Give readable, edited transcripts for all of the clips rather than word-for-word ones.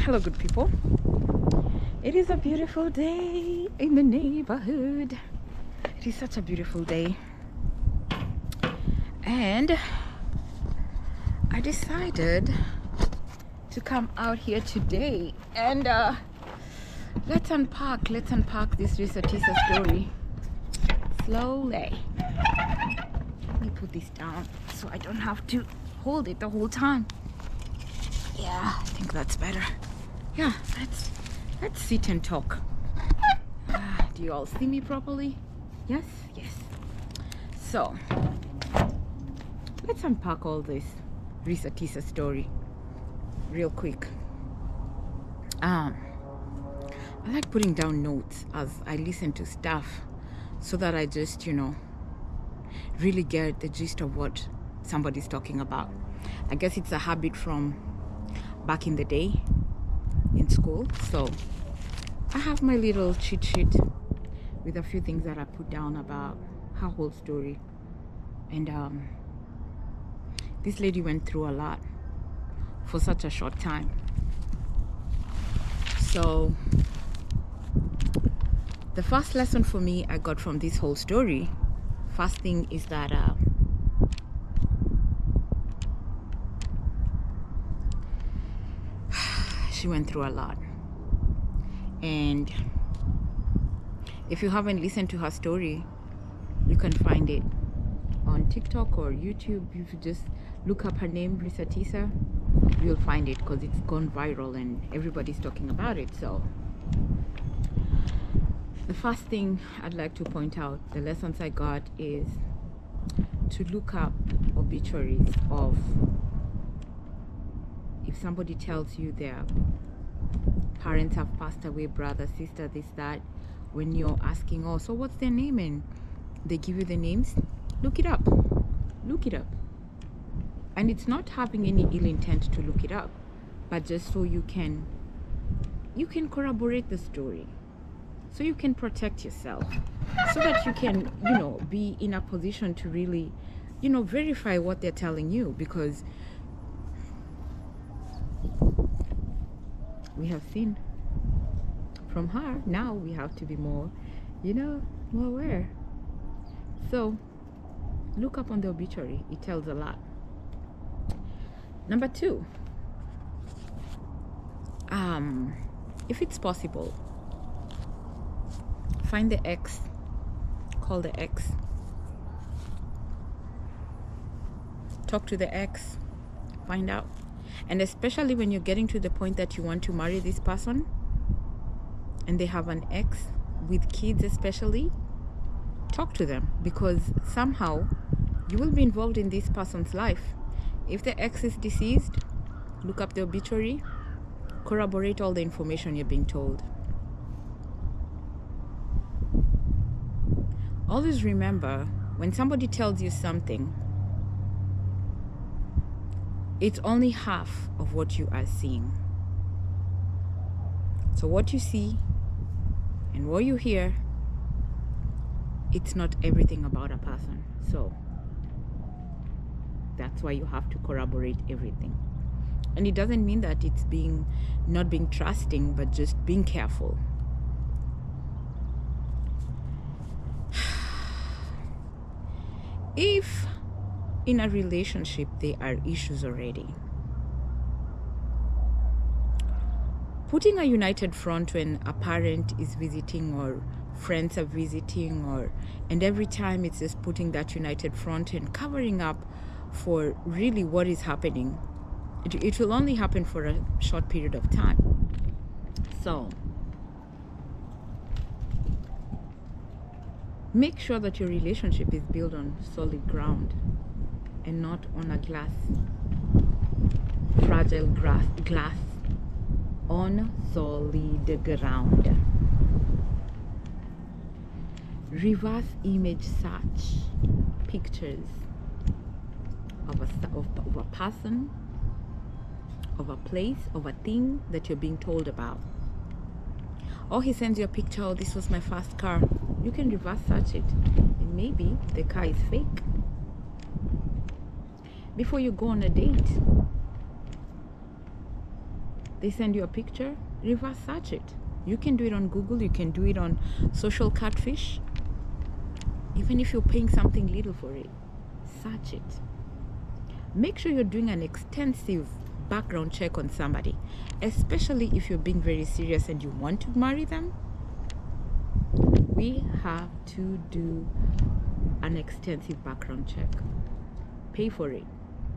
Hello, good people. It is a beautiful day in the neighborhood. It is such a beautiful day. And I decided to come out here today and let's unpack this Ressa Tessa story slowly. Let me put this down so I don't have to hold it the whole time. Yeah, I think that's better. Yeah, let's sit and talk. Do you all see me properly? Yes. So let's unpack all this Ressa Tessa story real quick. I like putting down notes as I listen to stuff so that I just, really get the gist of what somebody's talking about. I guess it's a habit from back in the day in school. So I have my little cheat sheet with a few things that I put down about her whole story. And this lady went through a lot for such a short time. So the first lesson for me I got from this whole story, first thing is that she went through a lot. And if you haven't listened to her story, you can find it on TikTok or YouTube. If you just look up her name, Ressa Tessa, you'll find it because it's gone viral and everybody's talking about it. So the first thing I'd like to point out, the lessons I got, is to look up obituaries of, if somebody tells you their parents have passed away, brother, sister, this, that, when you're asking, oh, so what's their name, and they give you the names, look it up. And it's not having any ill intent to look it up, but just so you can corroborate the story, so you can protect yourself, so that you can be in a position to really verify what they're telling you. Because we have seen from her, now we have to be more more aware. So look up on the obituary, it tells a lot. Number 2, if it's possible, find the ex, call the ex, talk to the ex, find out. And especially when you're getting to the point that you want to marry this person and they have an ex with kids, especially, talk to them, because somehow you will be involved in this person's life. If the ex is deceased, look up the obituary, corroborate all the information you're being told. Always remember, when somebody tells you something, it's only half of what you are seeing. So what you see and what you hear, it's not everything about a person. So that's why you have to corroborate everything. And it doesn't mean that it's not being trusting, but just being careful. If in a relationship there are issues already, putting a united front when a parent is visiting or friends are visiting, and every time it's just putting that united front and covering up for really what is happening, it will only happen for a short period of time. So make sure that your relationship is built on solid ground and not on a fragile glass on solid ground. Reverse image search pictures of a person, of a place, of a thing that you're being told about. Or he sends you a picture, oh, this was my first car. You can reverse search it, and maybe the car is fake. Before you go on a date, They send you a picture, reverse search it. You can do it on Google, you can do it on social catfish. Even if you're paying something little for it, search it. Make sure you're doing an extensive background check on somebody, especially if you're being very serious and you want to marry them. We have to do an extensive background check. Pay for it.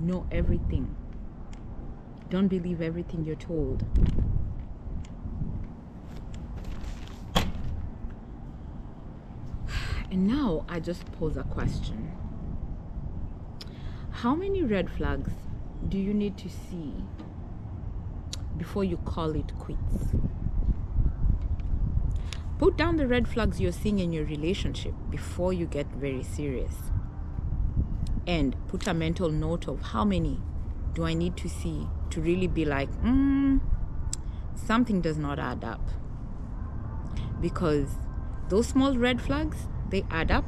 Know everything. Don't believe everything you're told. And now I just pose a question. How many red flags do you need to see before you call it quits? Put down the red flags you're seeing in your relationship before you get very serious. And put a mental note of how many do I need to see to really be like, something does not add up. Because those small red flags, they add up.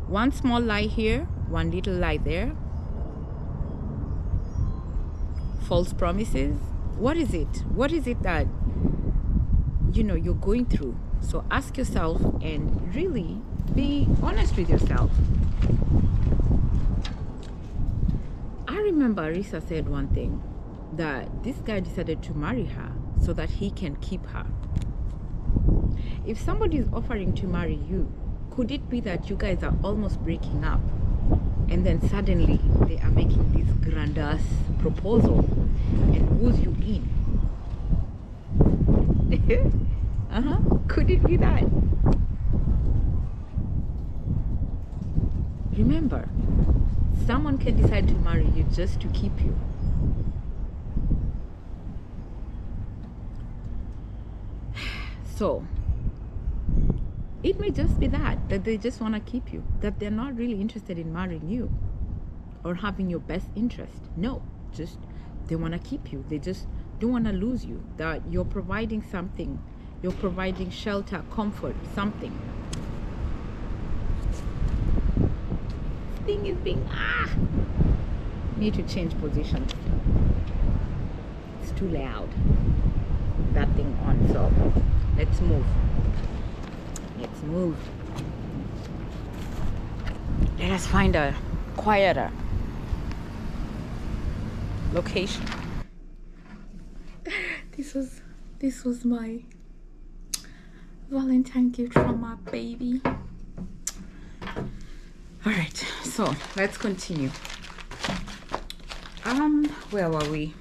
One small lie here, one little lie there. False promises. What is it? What is it that, you're going through? So ask yourself and really be honest with yourself. I remember Reesa said one thing, that this guy decided to marry her so that he can keep her. If somebody is offering to marry you, could it be that you guys are almost breaking up and then suddenly they are making this grandiose proposal and wooes you in? Could it be that? Remember, someone can decide to marry you just to keep you. So it may just be that they just want to keep you, that they're not really interested in marrying you or having your best interest. No, just they want to keep you. They just don't want to lose you, that you're providing something. You're providing shelter, comfort, something. Thing is being need to change positions. It's too loud, that thing on. So let's move. Let us find a quieter location. This was my Valentine gift from my baby. All right, so let's continue. Where were we?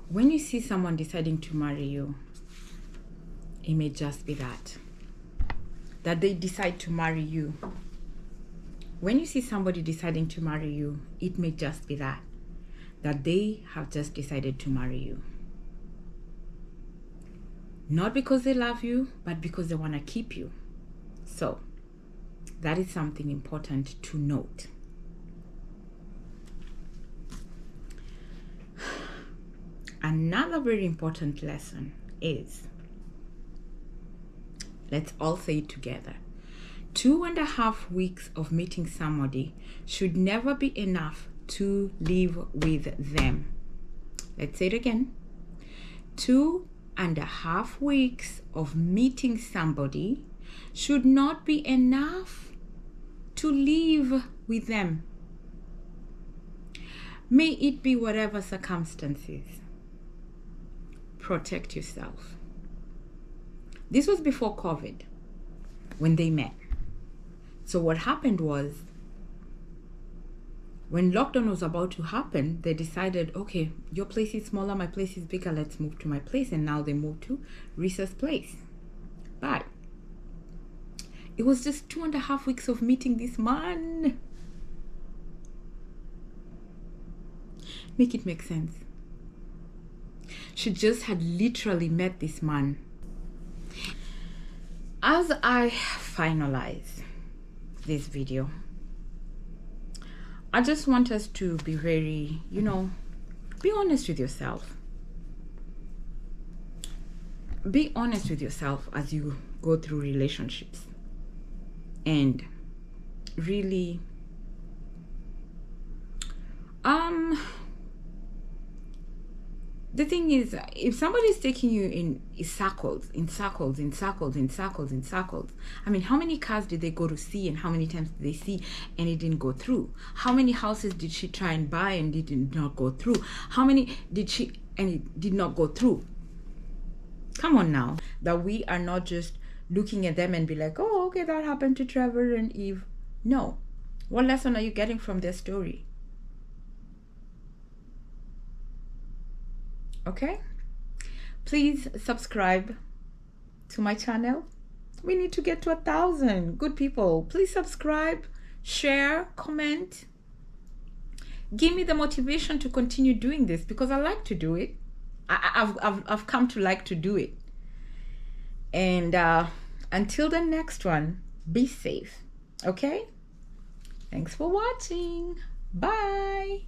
When you see someone deciding to marry you, it may just be that they decide to marry you. When you see somebody deciding to marry you, it may just be that they have just decided to marry you. Not because they love you, but because they want to keep you. So that is something important to note. Another very important lesson is, let's all say it together, 2.5 weeks of meeting somebody should never be enough to live with them. Let's say it again. 2.5 weeks of meeting somebody should not be enough to live with them. May it be whatever circumstances. Protect yourself. This was before COVID, when they met. So what happened was, when lockdown was about to happen, they decided, okay, your place is smaller, my place is bigger, let's move to my place. And now they moved to Reesa's place. But it was just 2.5 weeks of meeting this man. Make it make sense. She just had literally met this man. As I finalize this video, I just want us to be very, be honest with yourself. Be honest with yourself as you go through relationships. And really, the thing is, if somebody's taking you in circles, I mean, how many cars did they go to see, and how many times did they see and it didn't go through? How many houses did she try and buy and it did not go through? How many did she and it did not go through? Come on now. That we are not just looking at them and be like, oh, okay, that happened to Trevor and Eve. No. What lesson are you getting from their story? Okay, please subscribe to my channel. We need to get to 1,000 good people. Please subscribe, share, comment. Give me the motivation to continue doing this, because I like to do it. I've come to like to do it. And until the next one, be safe. Okay, thanks for watching. Bye.